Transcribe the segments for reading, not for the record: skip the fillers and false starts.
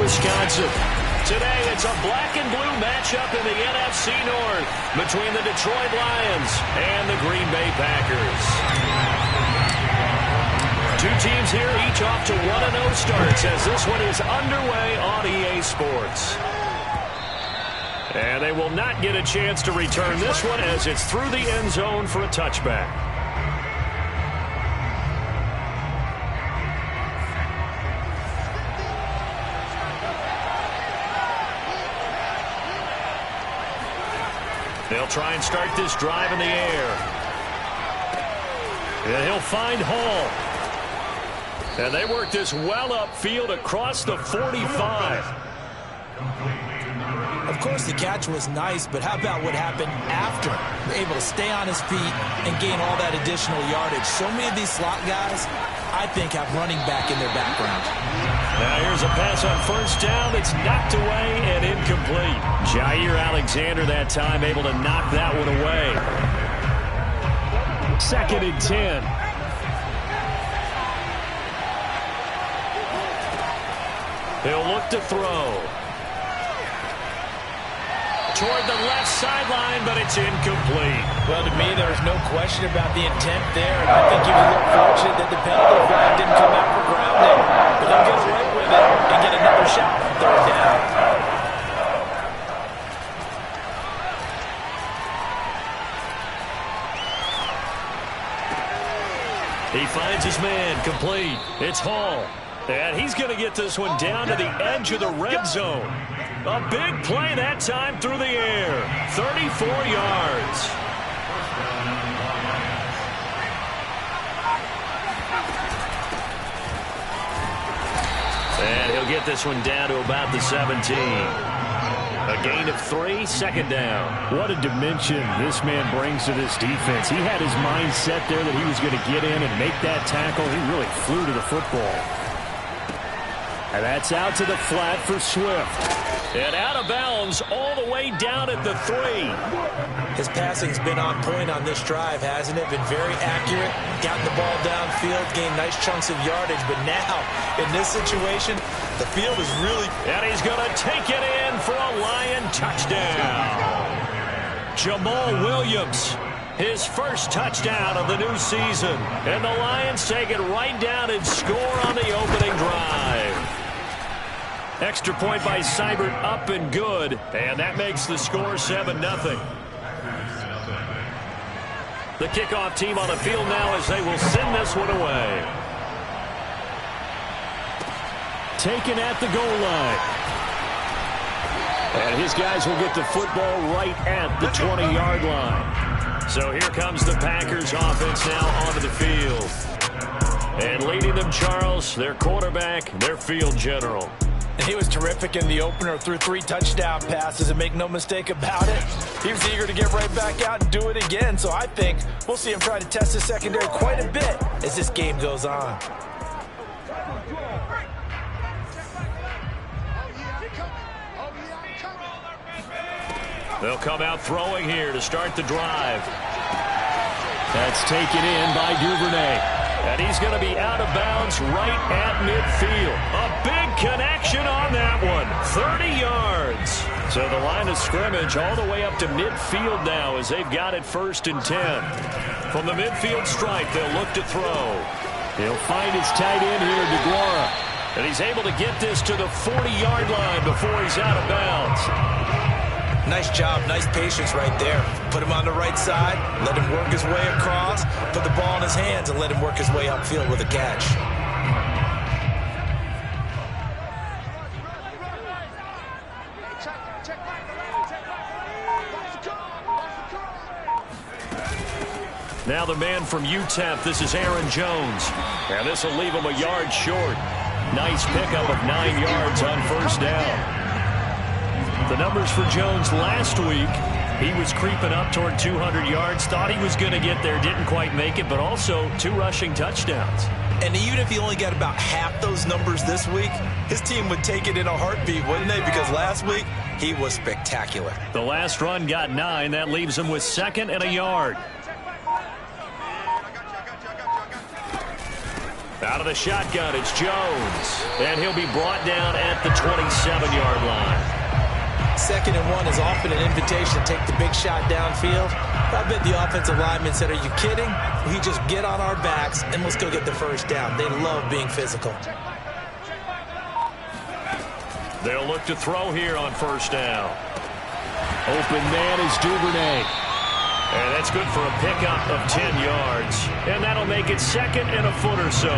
Wisconsin. Today, it's a black and blue matchup in the NFC North between the Detroit Lions and the Green Bay Packers. Two teams here, each off to 1-0 starts as this one is underway on EA Sports. And they will not get a chance to return this one as it's through the end zone for a touchback. They'll try and start this drive in the air. And he'll find Hall. And they work this well upfield across the 45. Of course, the catch was nice, but how about what happened after? Able to stay on his feet and gain all that additional yardage. So many of these slot guys, I think, have running back in their background. Now here's a pass on first down that's knocked away and incomplete. Jair Alexander that time able to knock that one away. 2nd and 10. He'll look to throw. Toward the left sideline, but it's incomplete. Well, to me, there was no question about the intent there, and I think he was a little fortunate that the penalty flag didn't come out for grounding. But they'll get away with it and get another shot from 3rd down. He finds his man, complete. It's Hall. And he's going to get this one down to the edge of the red zone. A big play that time through the air. 34 yards. And he'll get this one down to about the 17. A gain of 3, 2nd down. What a dimension this man brings to this defense. He had his mind set there that he was going to get in and make that tackle. He really flew to the football. And that's out to the flat for Swift. And out of bounds all the way down at the 3. His passing's been on point on this drive, hasn't it? Been very accurate, gotten the ball downfield, gained nice chunks of yardage. But now, in this situation, the field is really... And he's going to take it in for a Lion touchdown. Jamal Williams, his first touchdown of the new season. And the Lions take it right down and score on the opening drive. Extra point by Seibert, up and good. And that makes the score 7-0. The kickoff team on the field now as they will send this one away. Taken at the goal line. And his guys will get the football right at the 20-yard line. So here comes the Packers offense now onto the field. And leading them, Charles, their quarterback, their field general. And he was terrific in the opener, threw 3 touchdown passes, and make no mistake about it, he was eager to get right back out and do it again. So I think we'll see him try to test the secondary quite a bit as this game goes on. They'll come out throwing here to start the drive. That's taken in by Duvernay. And he's going to be out of bounds right at midfield. A big connection on that one. 30 yards. So the line of scrimmage all the way up to midfield now as they've got it 1st and 10. From the midfield stripe, they'll look to throw. He'll find his tight end here, DeGuara. And he's able to get this to the 40-yard line before he's out of bounds. Nice job, nice patience right there. Put him on the right side, let him work his way across, put the ball in his hands, and let him work his way upfield with a catch. Now the man from UTEP, this is Aaron Jones. And this will leave him a yard short. Nice pickup of 9 yards on first down. The numbers for Jones last week, he was creeping up toward 200 yards. Thought he was going to get there, didn't quite make it, but also 2 rushing touchdowns. And even if he only got about half those numbers this week, his team would take it in a heartbeat, wouldn't they? Because last week, he was spectacular. The last run got 9. That leaves him with 2nd and a yard. Out of the shotgun, it's Jones. And he'll be brought down at the 27-yard line. 2nd and 1 is often an invitation to take the big shot downfield. I bet the offensive lineman said, are you kidding? We just get on our backs and let's go get the first down. They love being physical. They'll look to throw here on 1st down. Open man is Duvernay. And that's good for a pickup of 10 yards. And that'll make it 2nd and a foot or so.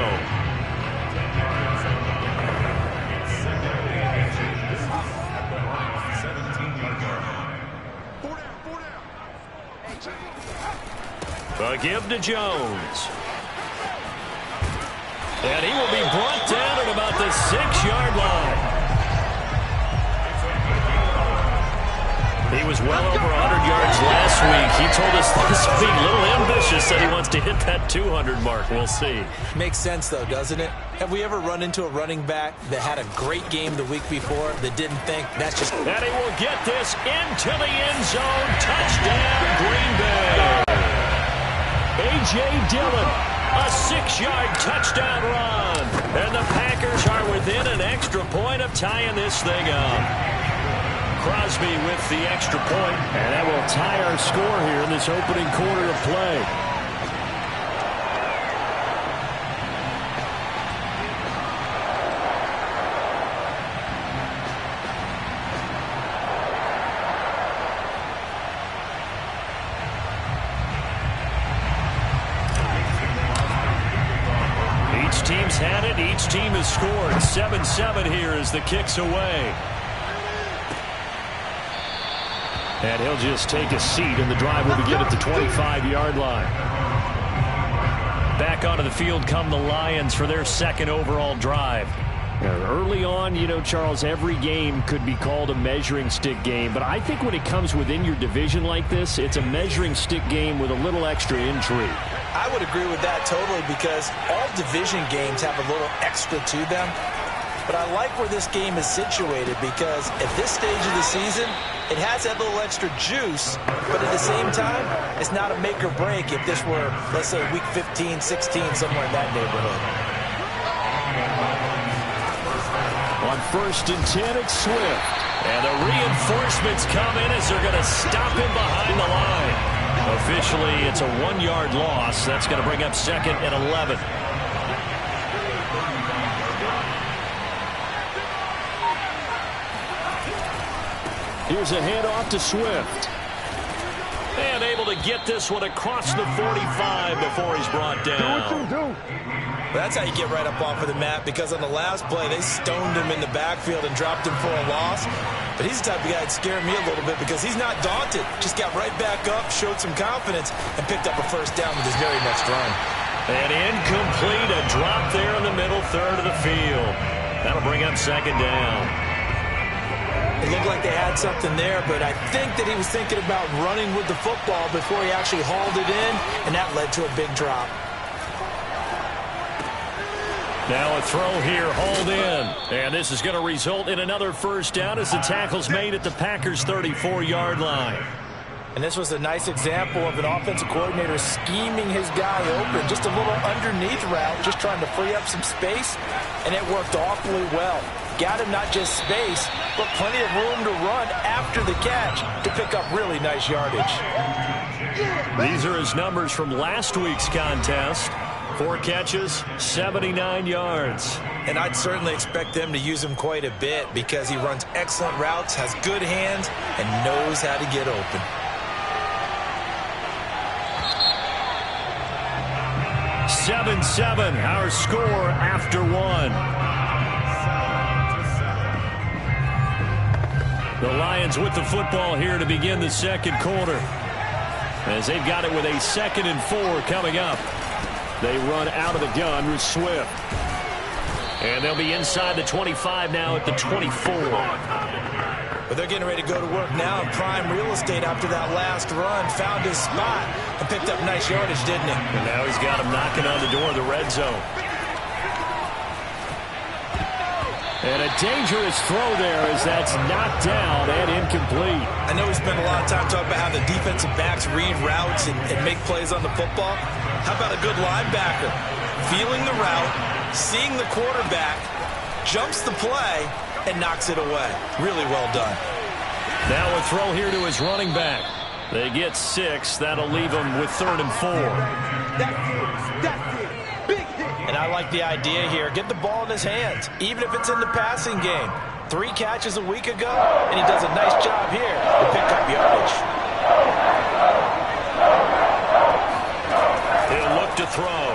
A give to Jones. And he will be brought down at about the 6-yard line. He was well over 100 yards last week. He told us this week, a little ambitious, that he wants to hit that 200 mark. We'll see. Makes sense, though, doesn't it? Have we ever run into a running back that had a great game the week before that didn't think that's just... And he will get this into the end zone. Touchdown, Green Bay. A.J. Dillon, a 6-yard touchdown run. And the Packers are within an extra point of tying this thing up. Crosby with the extra point. And that will tie our score here in this opening quarter of play. Each team's had it. Each team has scored. 7-7 here as the kick's away. And he'll just take a seat, and the drive will begin at the 25-yard line. Back onto the field come the Lions for their 2nd overall drive. Early on, you know, Charles, every game could be called a measuring stick game. But I think when it comes within your division like this, it's a measuring stick game with a little extra intrigue. I would agree with that totally because all division games have a little extra to them. But I like where this game is situated because at this stage of the season, it has that little extra juice, but at the same time, it's not a make or break if this were, let's say, week 15, 16, somewhere in that neighborhood. On 1st and 10, it's Swift. And the reinforcements come in as they're going to stop him behind the line. Officially, it's a 1-yard loss. That's going to bring up 2nd and 11. Here's a handoff to Swift. And able to get this one across the 45 before he's brought down. That's how you get right up off of the mat because on the last play, they stoned him in the backfield and dropped him for a loss. But he's the type of guy that scared me a little bit because he's not daunted. Just got right back up, showed some confidence, and picked up a 1st down with his very next run. And incomplete, a drop there in the middle third of the field. That'll bring up 2nd down. It looked like they had something there, but I think that he was thinking about running with the football before he actually hauled it in, and that led to a big drop. Now a throw here, hauled in. And this is going to result in another 1st down as the tackle's made at the Packers' 34-yard line. And this was a nice example of an offensive coordinator scheming his guy open. Just a little underneath route, just trying to free up some space, and it worked awfully well. Got him not just space, but plenty of room to run after the catch to pick up really nice yardage. These are his numbers from last week's contest. 4 catches, 79 yards. And I'd certainly expect them to use him quite a bit because he runs excellent routes, has good hands, and knows how to get open. "7-7", our score after 1. The Lions with the football here to begin the 2nd quarter. As they've got it with a 2nd and 4 coming up. They run out of the gun with Swift. And they'll be inside the 25 now at the 24. But they're getting ready to go to work now in prime real estate after that last run. Found his spot and picked up nice yardage, didn't he? And now he's got him knocking on the door of the red zone. And a dangerous throw there as that's knocked down and incomplete. I know we spent a lot of time talking about how the defensive backs read routes and make plays on the football. How about a good linebacker? Feeling the route, seeing the quarterback, jumps the play, and knocks it away. Really well done. Now a throw here to his running back. They get 6. That'll leave them with 3rd and 4. And I like the idea here. Get the ball in his hands, even if it's in the passing game. 3 catches a week ago, and he does a nice job here to pick up yardage. He'll look to throw.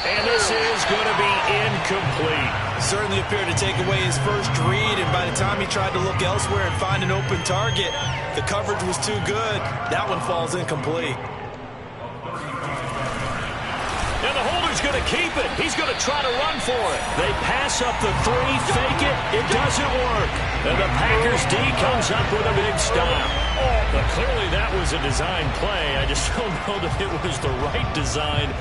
And this is going to be incomplete. Certainly appeared to take away his first read, and by the time he tried to look elsewhere and find an open target, the coverage was too good. That one falls incomplete. And the holder's going to keep it. He's going to try to run for it. They pass up the 3, fake it. It doesn't work. And the Packers D comes up with a big stop. But clearly that was a design play. I just don't know that it was the right design.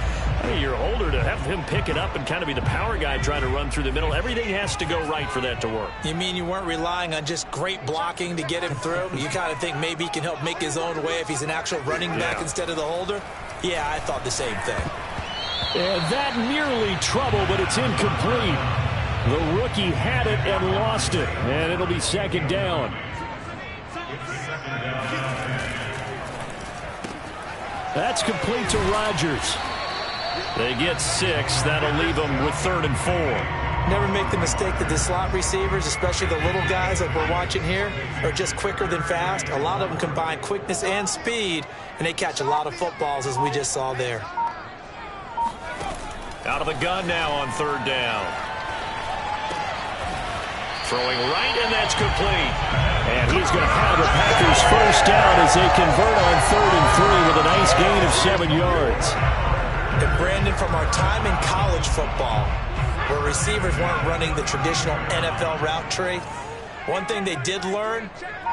Your holder to have him pick it up and kind of be the power guy trying to run through the middle. Everything has to go right for that to work. You mean you weren't relying on just great blocking to get him through? You kind of think maybe he can help make his own way if he's an actual running back instead of the holder? Yeah, I thought the same thing. And that nearly trouble, but it's incomplete. The rookie had it and lost it, and it'll be 2nd down. That's complete to Rodgers. They get 6. That'll leave them with 3rd and 4. Never make the mistake that the slot receivers, especially the little guys like we're watching here, are just quicker than fast. A lot of them combine quickness and speed, and they catch a lot of footballs, as we just saw there. Out of the gun now on 3rd down. Throwing right, and that's complete. And he's going to have the Packers first down as they convert on 3rd and 3 with a nice gain of 7 yards. And Brandon, from our time in college football, where receivers weren't running the traditional NFL route tree, one thing they did learn,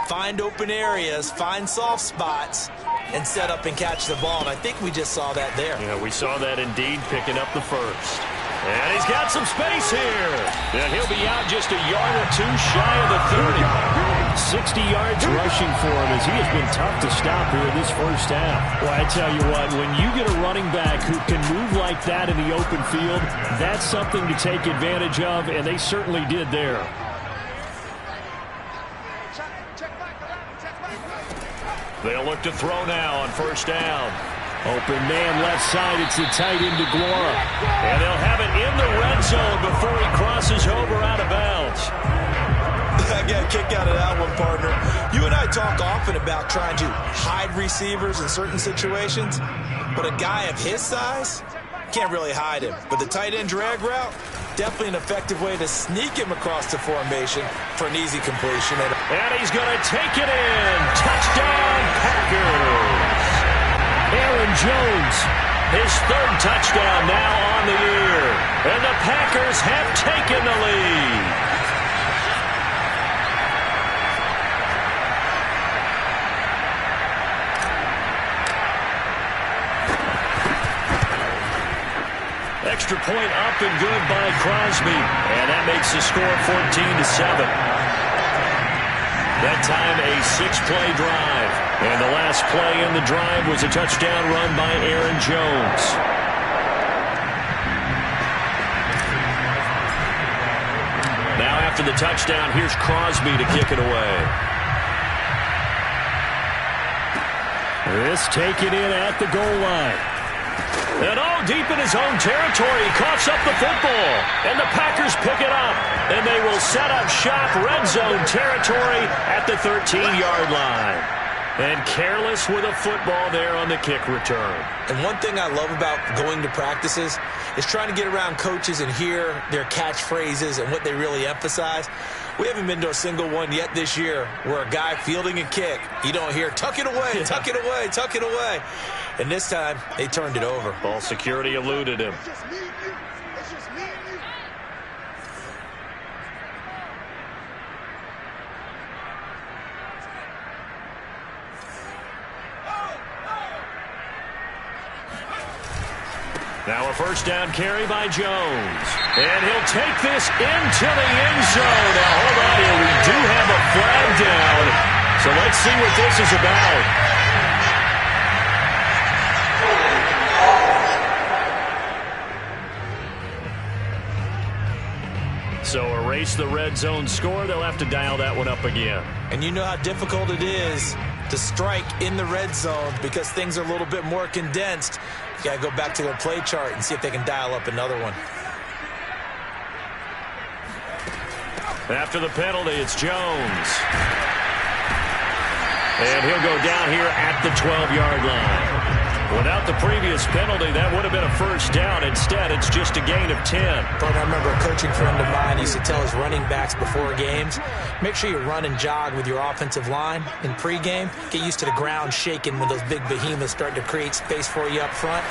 find open areas, find soft spots, and set up and catch the ball. And I think we just saw that there. Yeah, we saw that indeed, picking up the first. And he's got some space here. And he'll be out just a yard or 2 shy of the 30. 60 yards rushing for him as he has been tough to stop here in this first half. Well, I tell you what, when you get a running back who can move like that in the open field, that's something to take advantage of, and they certainly did there. They'll look to throw now on 1st down. Open man left side. It's the tight end to Guara. And they'll have it in the red zone before he crosses over out of bounds. I got a kick out of that one, partner. You and I talk often about trying to hide receivers in certain situations, but a guy of his size can't really hide him. But the tight end drag route, definitely an effective way to sneak him across the formation for an easy completion. And he's going to take it in. Touchdown, Packers. Aaron Jones, his 3rd touchdown now on the year. And the Packers have taken the lead. Extra point up and good by Crosby. And that makes the score 14-7. That time a 6-play drive. And the last play in the drive was a touchdown run by Aaron Jones. Now after the touchdown, here's Crosby to kick it away. This taken in at the goal line. And deep in his own territory, he coughs up the football. And the Packers pick it up. And they will set up shop, red zone territory at the 13-yard line. And careless with a football there on the kick return. And one thing I love about going to practices is trying to get around coaches and hear their catchphrases and what they really emphasize. We haven't been to a single one yet this year where a guy fielding a kick, you don't hear, tuck it away, tuck it away, tuck it away. And this time, they turned it over. Ball security eluded him. Now a first down carry by Jones. And he'll take this into the end zone. Now hold on here. We do have a flag down. So let's see what this is about. So erase the red zone score. They'll have to dial that one up again. And you know how difficult it is to strike in the red zone because things are a little bit more condensed. You got to go back to their play chart and see if they can dial up another one. After the penalty, it's Jones. And he'll go down here at the 12-yard line. Without the previous penalty, that would have been a first down. Instead, it's just a gain of 10. I remember a coaching friend of mine used to tell his running backs before games, make sure you run and jog with your offensive line in pregame. Get used to the ground shaking when those big behemoths start to create space for you up front.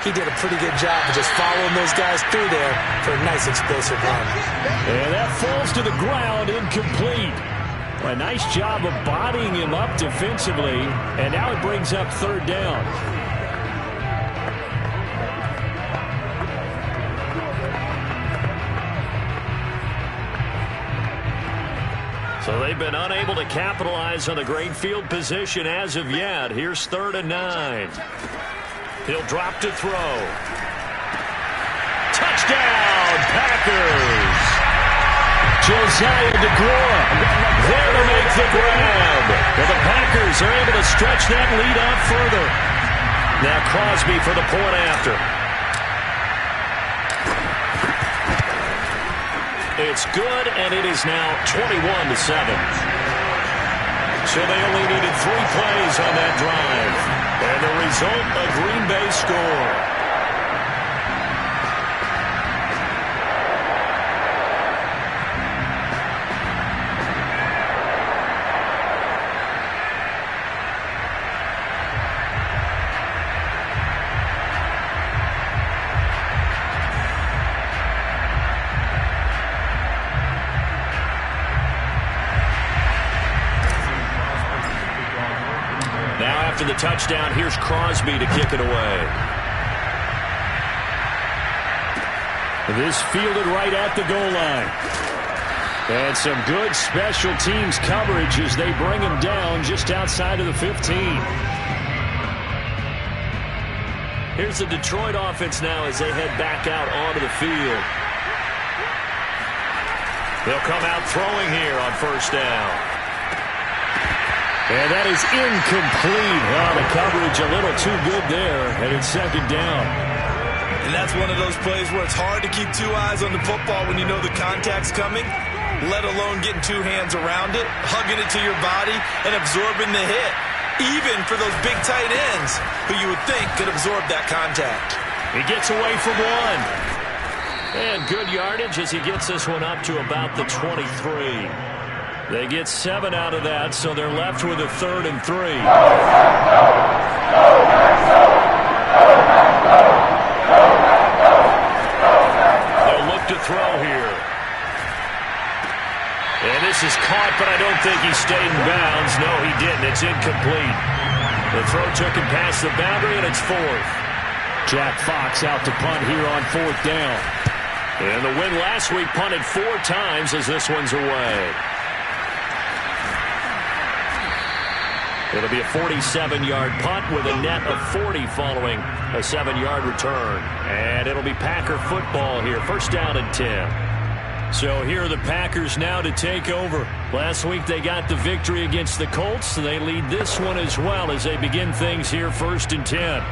He did a pretty good job of just following those guys through there for a nice explosive run. And that falls to the ground, incomplete. A nice job of bodying him up defensively, and now it brings up third down. So they've been unable to capitalize on the great field position as of yet. Here's 3rd and 9. He'll drop to throw. Touchdown, Packers! Josiah DeGuara there to make the grab. Well, the Packers are able to stretch that lead out further. Now Crosby for the point after. It's good, and it is now 21-7. So they only needed 3 plays on that drive. And the result, a Green Bay score. After the touchdown, here's Crosby to kick it away. This fielded right at the goal line. And some good special teams coverage as they bring him down just outside of the 15. Here's the Detroit offense now as they head back out onto the field. They'll come out throwing here on first down. And that is incomplete. Oh, the coverage a little too good there, and it's second down. And that's one of those plays where it's hard to keep 2 eyes on the football when you know the contact's coming, let alone getting 2 hands around it, hugging it to your body, and absorbing the hit, even for those big tight ends who you would think could absorb that contact. He gets away from one. And good yardage as he gets this one up to about the 23. They get 7 out of that, so they're left with a 3rd and 3. They'll look to throw here. And this is caught, but I don't think he stayed in bounds. No, he didn't. It's incomplete. The throw took him past the boundary, and it's 4th. Jack Fox out to punt here on 4th down. And the win last week punted 4 times as this one's away. It'll be a 47-yard punt with a net of 40 following a 7-yard return. And it'll be Packer football here. First down and 10. So here are the Packers now to take over. Last week they got the victory against the Colts. So they lead this one as well as they begin things here 1st and 10.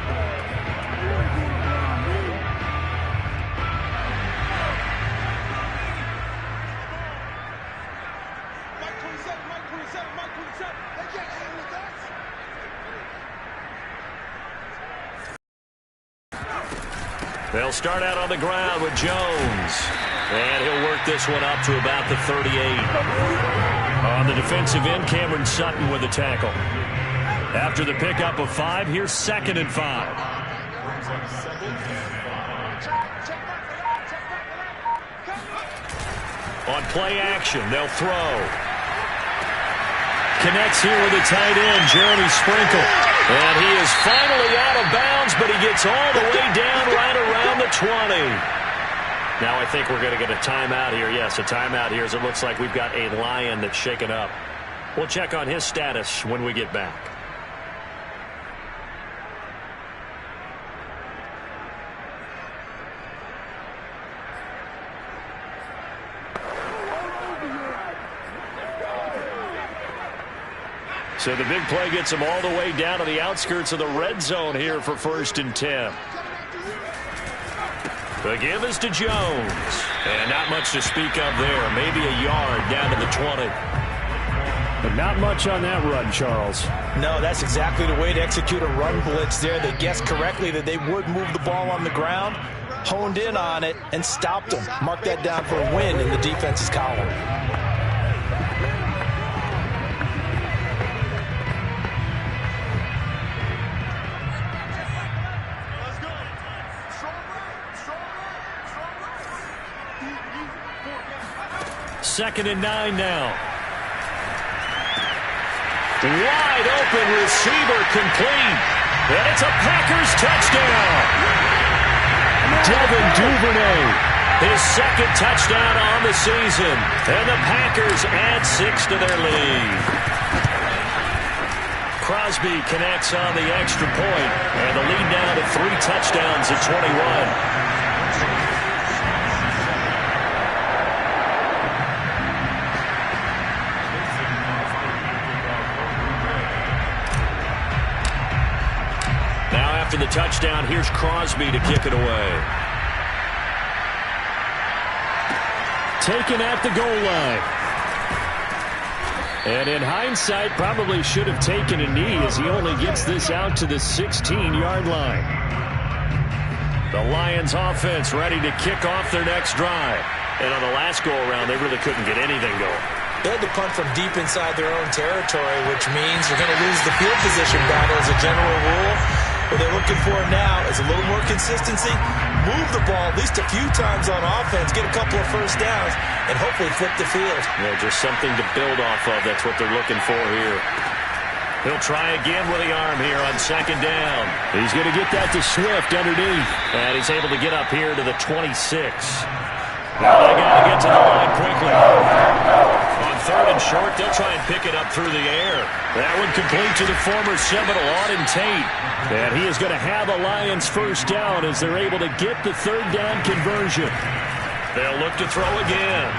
They'll start out on the ground with Jones. And he'll work this one up to about the 38. On the defensive end, Cameron Sutton with a tackle. After the pickup of 5, here's 2nd and 5. On play action, they'll throw. Connects here with a tight end, Jeremy Sprinkle. And he is finally out of bounds, but he gets all the way down right around the 20. Now I think we're going to get a timeout here. Yes, a timeout here as it looks like we've got a Lion that's shaken up. We'll check on his status when we get back. So the big play gets him all the way down to the outskirts of the red zone here for 1st and 10. The give is to Jones. And not much to speak of there. Maybe a yard down to the 20. But not much on that run, Charles. No, that's exactly the way to execute a run blitz there. They guessed correctly that they would move the ball on the ground, honed in on it, and stopped them. Mark that down for a win in the defense's column. Second and 9 now. Wide open receiver complete. And it's a Packers touchdown. Devin Duvernay, his second touchdown on the season. And the Packers add 6 to their lead. Crosby connects on the extra point. And the lead now to 3 touchdowns at 21. After the touchdown, here's Crosby to kick it away. Taken at the goal line. And in hindsight, probably should have taken a knee as he only gets this out to the 16-yard line. The Lions offense ready to kick off their next drive. And on the last go-around, they really couldn't get anything going. They had to punt from deep inside their own territory, which means you're going to lose the field position battle as a general rule. What they're looking for now is a little more consistency, move the ball at least a few times on offense, get a couple of first downs, and hopefully flip the field. Yeah, just something to build off of. That's what they're looking for here. He'll try again with the arm here on 2nd down. He's going to get that to Swift underneath. And he's able to get up here to the 26. Now they got to get to the line quickly. On 3rd and short, they'll try and pick it up through the air. That one complete to the former Seminole, Auden Tate. And he is going to have a Lions first down as they're able to get the 3rd down conversion. They'll look to throw again.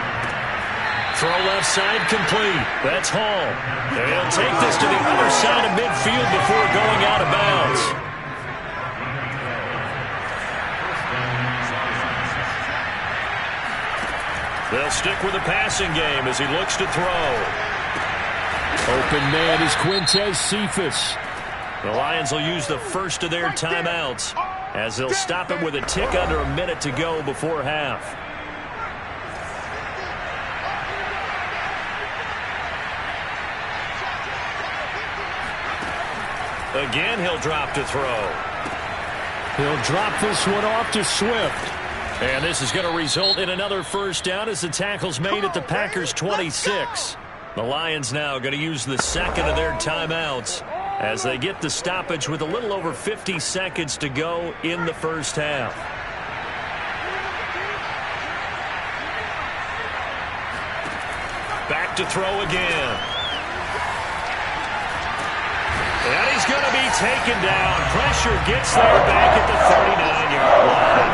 Throw left side complete. That's Hall. They'll take this to the other side of midfield before going out of bounds. They'll stick with the passing game as he looks to throw. Open man is Quintez Cephas. The Lions will use the first of their timeouts as they'll stop it with a tick under a minute to go before half. Again, he'll drop to throw. He'll drop this one off to Swift. And this is going to result in another first down as the tackle's made at the Packers' 26. The Lions now going to use the second of their timeouts as they get the stoppage with a little over 50 seconds to go in the first half. Back to throw again. And he's going to be taken down. Pressure gets there back at the 39-yard line.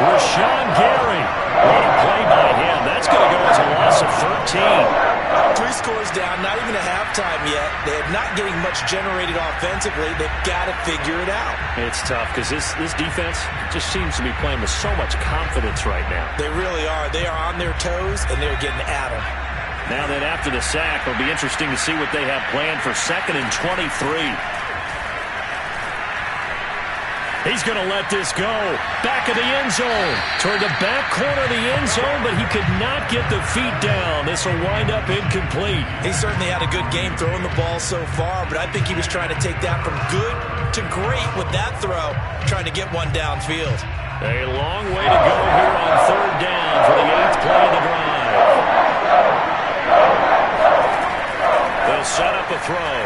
Rashawn Gary. What a play by him. That's going to go as a loss of 13. 3 scores down, not even a halftime yet. They're not getting much generated offensively. They've got to figure it out. It's tough because this defense just seems to be playing with so much confidence right now. They really are. They are on their toes, and they're getting at them. Now that after the sack, it'll be interesting to see what they have planned for 2nd and 23. He's going to let this go. Back of the end zone. Toward the back corner of the end zone, but he could not get the feet down. This will wind up incomplete. He certainly had a good game throwing the ball so far, but I think he was trying to take that from good to great with that throw, trying to get one downfield. A long way to go here on 3rd down for the 8th play of the drive. They'll set up a throw.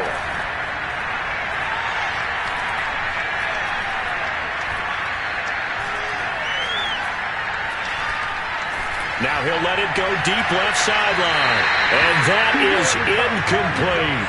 Now he'll let it go deep left sideline. And that is incomplete.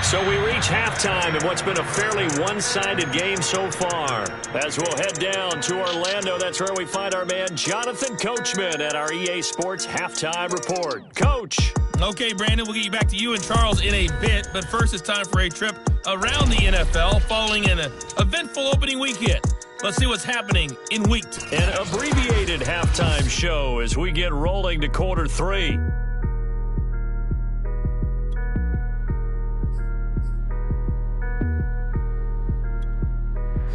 So we reach halftime in what's been a fairly one-sided game so far. As we'll head down to Orlando, that's where we find our man Jonathan Coachman at our EA Sports Halftime Report. Coach. Okay, Brandon, we'll get you back to you and Charles in a bit, but first it's time for a trip around the NFL following an eventful opening weekend. Let's see what's happening in Week 2. An abbreviated halftime show as we get rolling to quarter 3.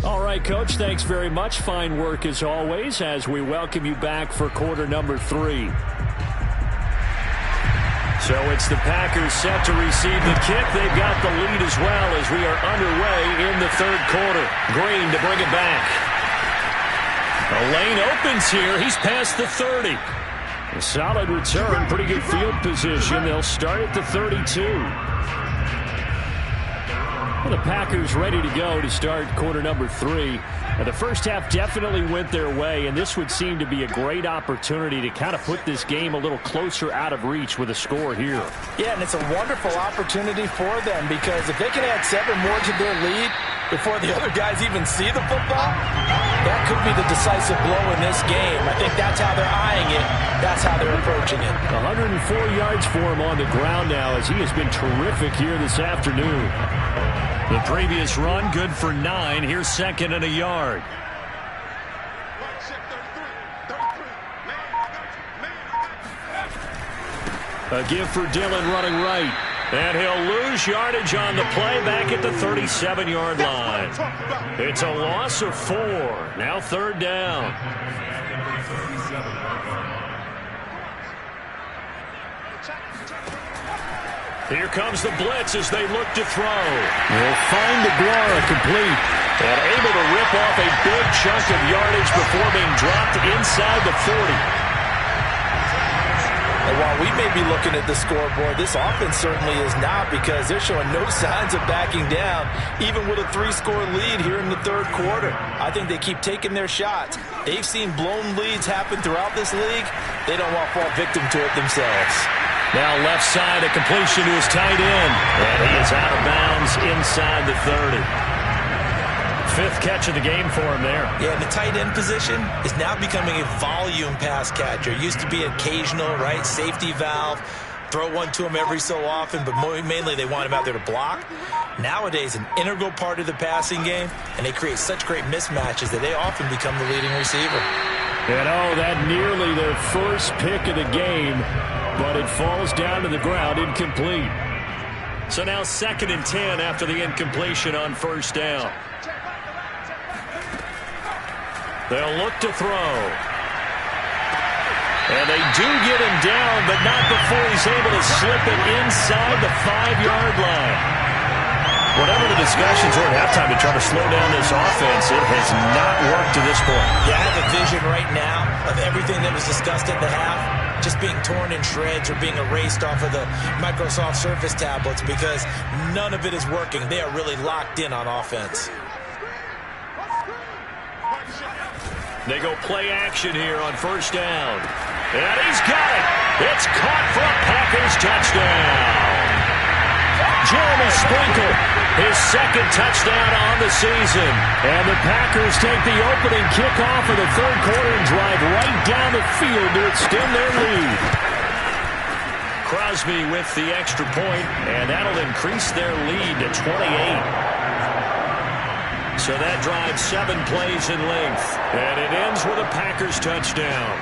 All right, Coach, thanks very much. Fine work as always as we welcome you back for quarter number 3. So it's the Packers set to receive the kick. They've got the lead as well as we are underway in the third quarter. Green to bring it back. The lane opens here. He's past the 30. A solid return, pretty good field position. They'll start at the 32. Well, the Packers ready to go to start quarter number 3. Now, the first half definitely went their way, and this would seem to be a great opportunity to kind of put this game a little closer out of reach with a score here. Yeah, and it's a wonderful opportunity for them because if they can add 7 more to their lead before the other guys even see the football, that could be the decisive blow in this game. I think that's how they're eyeing it. That's how they're approaching it. 104 yards for him on the ground now as he has been terrific here this afternoon. The previous run, good for 9. Here's second and a yard. A give for Dillon running right. And he'll lose yardage on the play back at the 37-yard line. It's a loss of 4. Now third down. Here comes the blitz as they look to throw. They'll find DeGuara complete. And able to rip off a big chunk of yardage before being dropped inside the 40. And while we may be looking at the scoreboard, this offense certainly is not because they're showing no signs of backing down, even with a 3-score lead here in the third quarter. I think they keep taking their shots. They've seen blown leads happen throughout this league. They don't want to fall victim to it themselves. Now left side, a completion to his tight end. And he is out of bounds inside the 30. 5th catch of the game for him there. Yeah, and the tight end position is now becoming a volume pass catcher. Used to be occasional, right? Safety valve. Throw one to him every so often, but mainly they want him out there to block. Nowadays, an integral part of the passing game, and they create such great mismatches that they often become the leading receiver. And oh, that nearly their first pick of the game, but it falls down to the ground, incomplete. So now 2nd and 10 after the incompletion on first down. They'll look to throw. And they do get him down, but not before he's able to slip it inside the 5-yard line. Whatever the discussions were at halftime to try to slow down this offense, it has not worked to this point. Yeah, I have a vision right now of everything that was discussed at the half just being torn in shreds or being erased off of the Microsoft Surface tablets because none of it is working. They are really locked in on offense. They go play action here on first down. And he's got it. It's caught for a Packers touchdown. Jeremy Sprinkle, his 2nd touchdown on the season. And the Packers take the opening kickoff of the third quarter and drive right down the field to extend their lead. Crosby with the extra point, and that'll increase their lead to 28. So that drives 7 plays in length. And it ends with a Packers touchdown.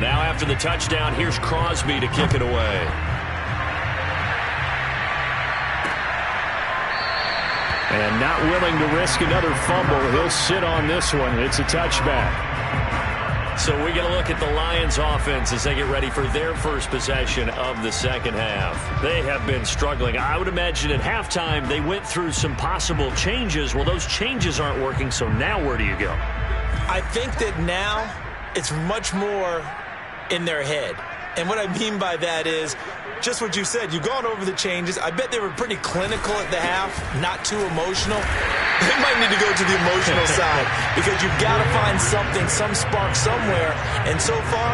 Now after the touchdown, here's Crosby to kick it away. And not willing to risk another fumble. He'll sit on this one. It's a touchback. So we get a look at the Lions offense as they get ready for their first possession of the second half. They have been struggling. I would imagine at halftime they went through some possible changes. Well, those changes aren't working, so now where do you go? I think that now it's much more in their head. And what I mean by that is just what you said. You've gone over the changes. I bet they were pretty clinical at the half, not too emotional. They might need to go to the emotional side because you've got to find something, some spark somewhere. And so far,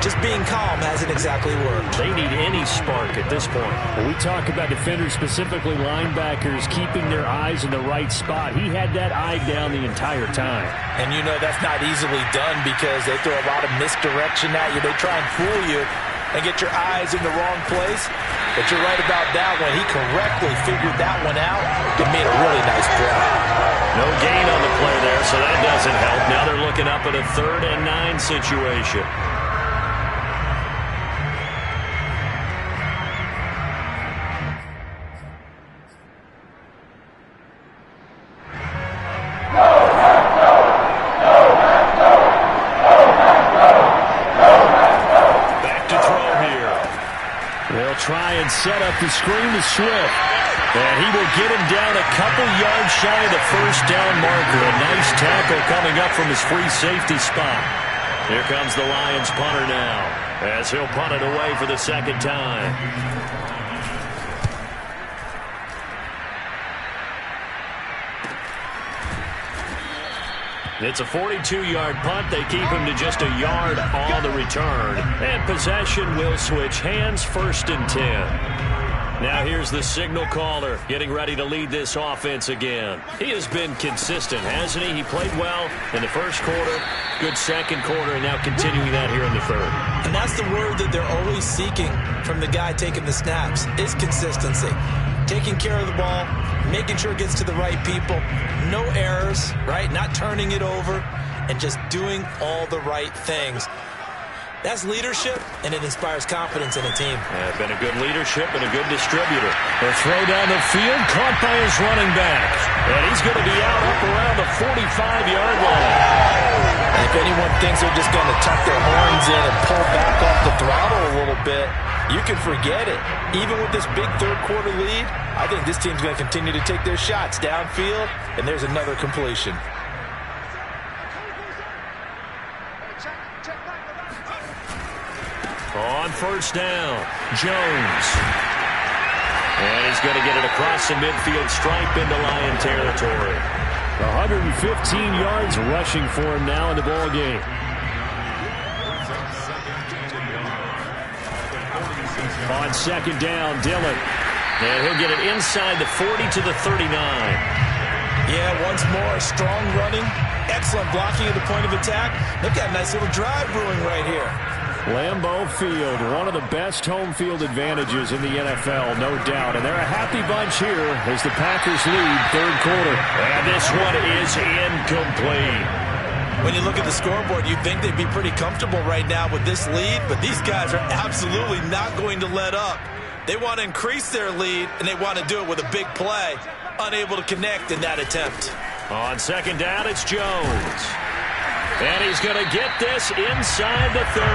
just being calm hasn't exactly worked. They need any spark at this point. When we talk about defenders, specifically linebackers, keeping their eyes in the right spot. He had that eye down the entire time. And you know that's not easily done because they throw a lot of misdirection at you. They try and fool you and get your eyes in the wrong place. But you're right about that one. He correctly figured that one out and made a really nice play. No gain on the play there, so that doesn't help. Now they're looking up at a 3rd and 9 situation. Try and set up the screen to Swift. And he will get him down a couple yards shy of the first down marker. A nice tackle coming up from his free safety spot. Here comes the Lions punter now, as he'll punt it away for the second time. It's a 42-yard punt. They keep him to just a yard on the return. And possession will switch hands, 1st and 10. Now here's the signal caller getting ready to lead this offense again. He has been consistent, hasn't he? He played well in the first quarter, good second quarter, and now continuing that here in the third. And that's the word that they're always seeking from the guy taking the snaps, is consistency. Taking care of the ball, making sure it gets to the right people, no errors, right? Not turning it over, and just doing all the right things. That's leadership, and it inspires confidence in a team. Been a good leadership and a good distributor. The throw down the field, caught by his running back. And he's going to be out up around the 45-yard line. And if anyone thinks they're just going to tuck their horns in and pull back off the throttle a little bit, you can forget it. Even with this big third-quarter lead, I think this team's going to continue to take their shots downfield, and there's another completion. On first down, Jones. And he's going to get it across the midfield stripe into Lion territory. 115 yards rushing for him now in the ball game. On second down, Dillon. And he'll get it inside the 40 to the 39. Yeah, once more, strong running, excellent blocking at the point of attack. They've got a nice little drive brewing right here. Lambeau Field, one of the best home field advantages in the NFL, no doubt. And they're a happy bunch here as the Packers lead third quarter. And this one is incomplete. When you look at the scoreboard, you'd think they'd be pretty comfortable right now with this lead, but these guys are absolutely not going to let up. They want to increase their lead, and they want to do it with a big play. Unable to connect in that attempt. On second down, it's Jones. And he's going to get this inside the 30.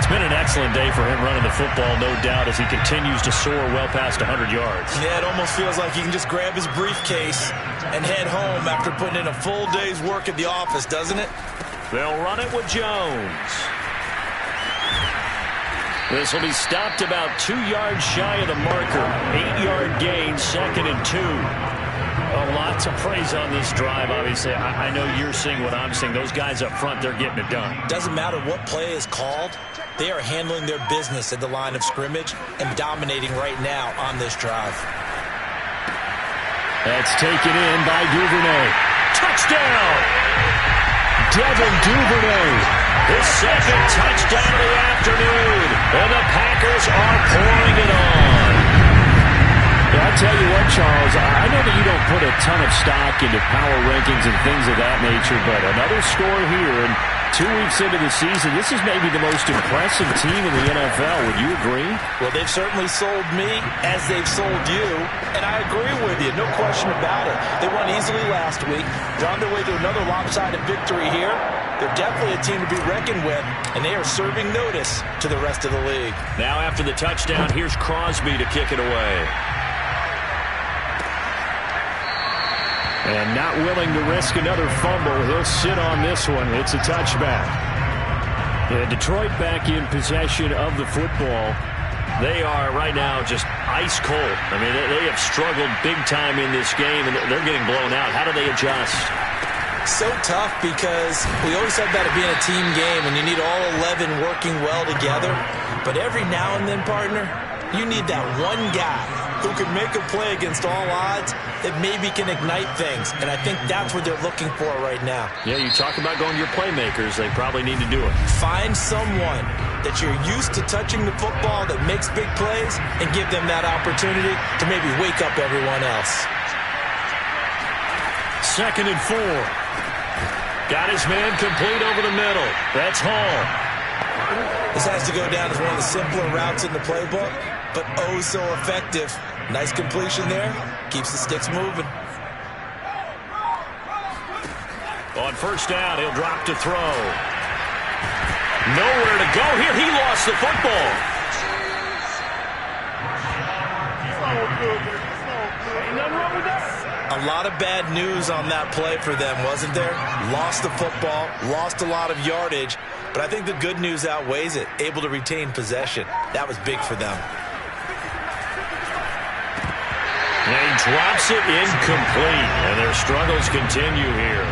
It's been an excellent day for him running the football, no doubt, as he continues to soar well past 100 yards. Yeah, it almost feels like he can just grab his briefcase and head home after putting in a full day's work at the office, doesn't it? They'll run it with Jones. This will be stopped about 2 yards shy of the marker. 8-yard gain, 2nd and 2. A lot to praise on this drive, obviously. I know you're seeing what I'm seeing. Those guys up front, they're getting it done. Doesn't matter what play is called. They are handling their business at the line of scrimmage and dominating right now on this drive. That's taken in by Duvernay. Touchdown! Devin Duvernay. His second touchdown of the afternoon. And the Packers are pouring it on. Yeah, I'll tell you what, Charles, I know that you don't put a ton of stock into power rankings and things of that nature, but another score here, and 2 weeks into the season, this is maybe the most impressive team in the NFL. Would you agree? Well, they've certainly sold me as they've sold you, and I agree with you, no question about it. They won easily last week. They're on their way to another lopsided victory here. They're definitely a team to be reckoned with, and they are serving notice to the rest of the league. Now after the touchdown, here's Crosby to kick it away. And not willing to risk another fumble, he'll sit on this one. It's a touchback. And Detroit back in possession of the football. They are right now just ice cold. I mean, they have struggled big time in this game, and they're getting blown out. How do they adjust? So tough because we always said about it being a team game, and you need all 11 working well together. But every now and then, partner, you need that one guy who can make a play against all odds that maybe can ignite things. And I think that's what they're looking for right now. Yeah, you talk about going to your playmakers. They probably need to do it. Find someone that you're used to touching the football that makes big plays and give them that opportunity to maybe wake up everyone else. 2nd and 4. Got his man complete over the middle. That's Hall. This has to go down as one of the simpler routes in the playbook, but oh so effective. Nice completion there. Keeps the sticks moving. On 1st down, he'll drop to throw. Nowhere to go here. He lost the football. A lot of bad news on that play for them, wasn't there? Lost the football, lost a lot of yardage, but I think the good news outweighs it. Able to retain possession. That was big for them. And he drops it incomplete, and their struggles continue here.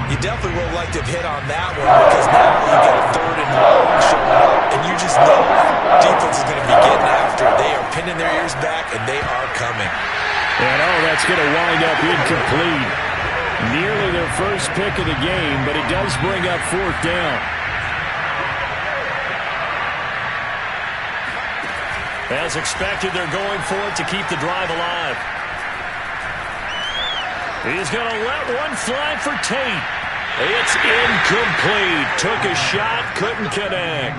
You definitely would have liked to have hit on that one because now you get a 3rd and long showing up, and you just know defense is going to be getting after it. They are pinning their ears back, and they are coming. And that's going to wind up incomplete. Nearly their first pick of the game, but it does bring up 4th down. As expected, they're going for it to keep the drive alive. He's going to let one fly for Tate. It's incomplete. Took a shot, couldn't connect.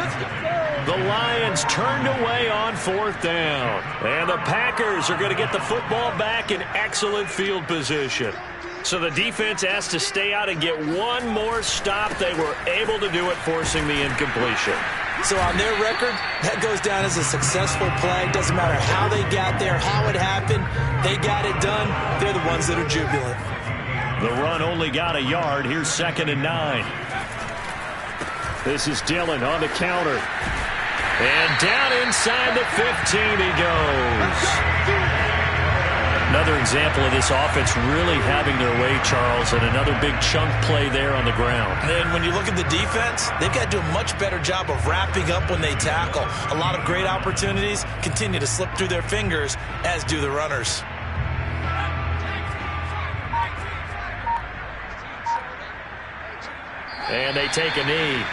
The Lions turned away on 4th down. And the Packers are going to get the football back in excellent field position. So the defense has to stay out and get one more stop. They were able to do it, forcing the incompletion. So on their record, that goes down as a successful play. Doesn't matter how they got there, how it happened. They got it done. They're the ones that are jubilant. The run only got a yard. Here's 2nd and 9. This is Dillon on the counter. And down inside the 15 he goes. Another example of this offense really having their way, Charles, and another big chunk play there on the ground. And when you look at the defense, they've got to do a much better job of wrapping up when they tackle. A lot of great opportunities continue to slip through their fingers, as do the runners. And they take a knee.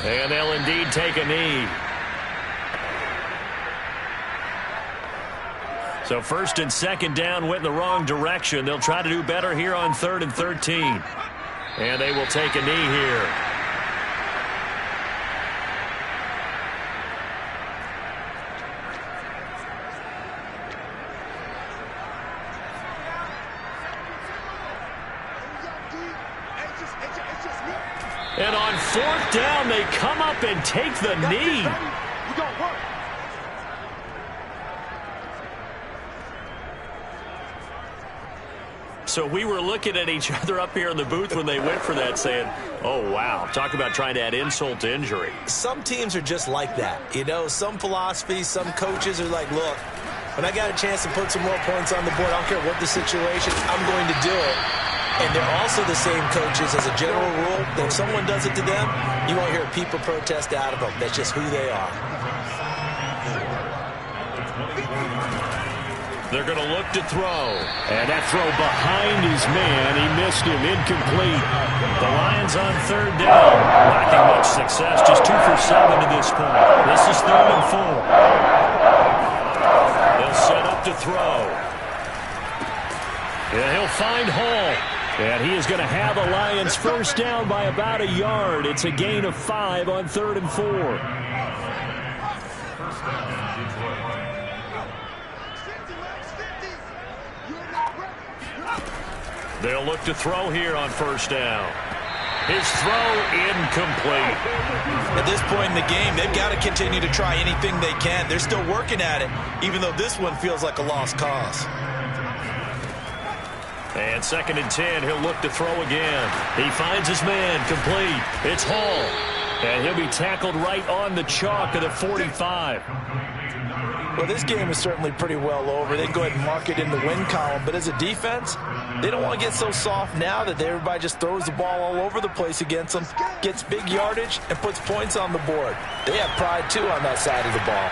And they'll indeed take a knee. So 1st and 2nd down went in the wrong direction. They'll try to do better here on 3rd and 13. And they will take a knee here. And on 4th down, they come up and take the knee. So we were looking at each other up here in the booth when they went for that saying, oh, wow, talk about trying to add insult to injury. Some teams are just like that. You know, some philosophies, some coaches are like, look, when I got a chance to put some more points on the board, I don't care what the situation, I'm going to do it. And they're also the same coaches as a general rule that if someone does it to them, you won't hear a peep of protest out of them. That's just who they are. They're going to look to throw. And that throw behind his man. He missed him. Incomplete. The Lions on 3rd down. Lacking much success. Just 2 for 7 to this point. This is 3rd and 4. They'll set up to throw. And he'll find Hall. And he is going to have the Lions 1st down by about a yard. It's a gain of 5 on 3rd and 4. They'll look to throw here on 1st down. His throw incomplete. At this point in the game, they've got to continue to try anything they can. They're still working at it, even though this one feels like a lost cause. And 2nd and 10, he'll look to throw again. He finds his man, complete. It's Hall. And he'll be tackled right on the chalk of the 45. Well, this game is certainly pretty well over. They can go ahead and mark it in the win column. But as a defense, they don't want to get so soft now that everybody just throws the ball all over the place against them, gets big yardage, and puts points on the board. They have pride, too, on that side of the ball.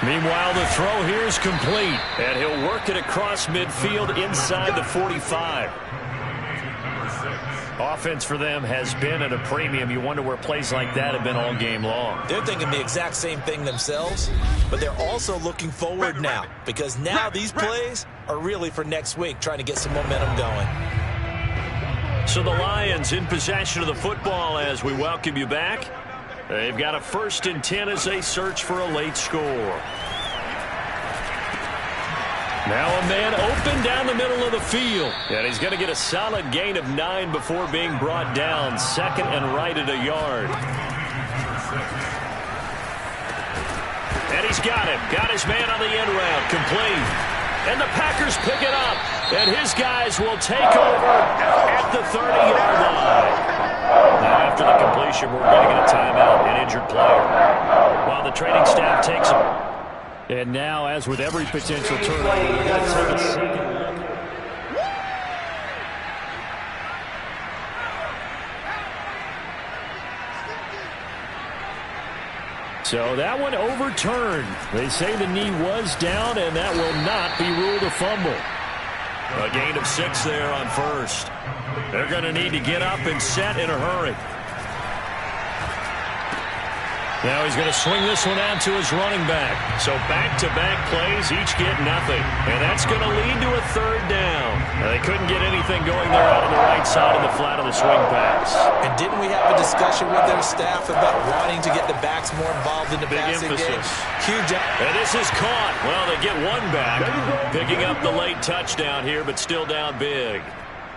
Meanwhile, the throw here is complete. And he'll work it across midfield inside the 45. Offense for them has been at a premium. You wonder where plays like that have been all game long. They're thinking the exact same thing themselves, but they're also looking forward now because now these plays are really for next week, trying to get some momentum going. So the Lions in possession of the football as we welcome you back. They've got a 1st and 10 as they search for a late score. Now a man open down the middle of the field. And he's going to get a solid gain of 9 before being brought down. 2nd and right at a yard. And he's got him. Got his man on the end route. Complete. And the Packers pick it up. And his guys will take over at the 30-yard line. Now after the completion, we're going to get a timeout, an injured player. While the training staff takes him. And now, as with every potential turnover, we're going to take a second look. So that one overturned. They say the knee was down, and that will not be ruled a fumble. A gain of 6 there on 1st. They're going to need to get up and set in a hurry. Now he's going to swing this one out to his running back. So back-to-back plays, each get nothing. And that's going to lead to a 3rd down. Now, they couldn't get anything going there out on the right side of the flat of the swing pass. And didn't we have a discussion with their staff about wanting to get the backs more involved in the passing game? Huge. And this is caught. Well, they get one back, picking up the late touchdown here, but still down big.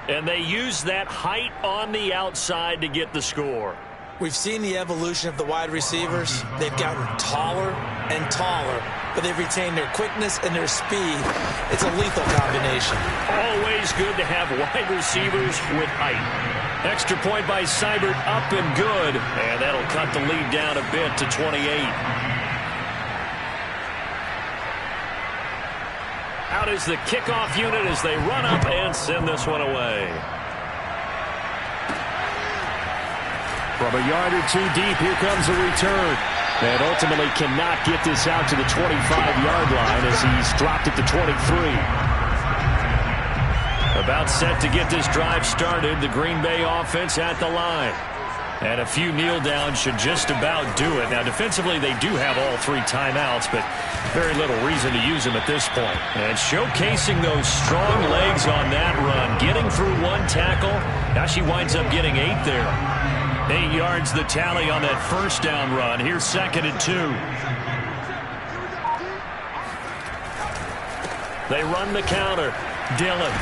And they use that height on the outside to get the score. We've seen the evolution of the wide receivers. They've gotten taller and taller, but they've retained their quickness and their speed. It's a lethal combination. Always good to have wide receivers with height. Extra point by Seibert, up and good. And that'll cut the lead down a bit to 28. Out is the kickoff unit as they run up and send this one away. From a yard or 2 deep, here comes a return. And ultimately cannot get this out to the 25-yard line as he's dropped at the 23. About set to get this drive started, the Green Bay offense at the line. And a few kneel downs should just about do it. Now, defensively, they do have all 3 timeouts, but very little reason to use them at this point. And showcasing those strong legs on that run, getting through 1 tackle. Now she winds up getting 8 there. 8 yards the tally on that 1st down run. Here's 2nd and 2. They run the counter. Dillon.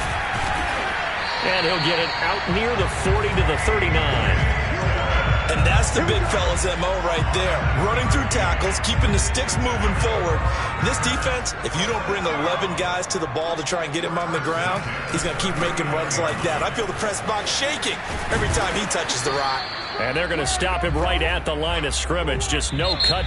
And he'll get it out near the 40 to the 39. And that's the big fella's MO right there. Running through tackles, keeping the sticks moving forward. This defense, if you don't bring 11 guys to the ball to try and get him on the ground, he's going to keep making runs like that. I feel the press box shaking every time he touches the rock. And they're going to stop him right at the line of scrimmage. Just no cut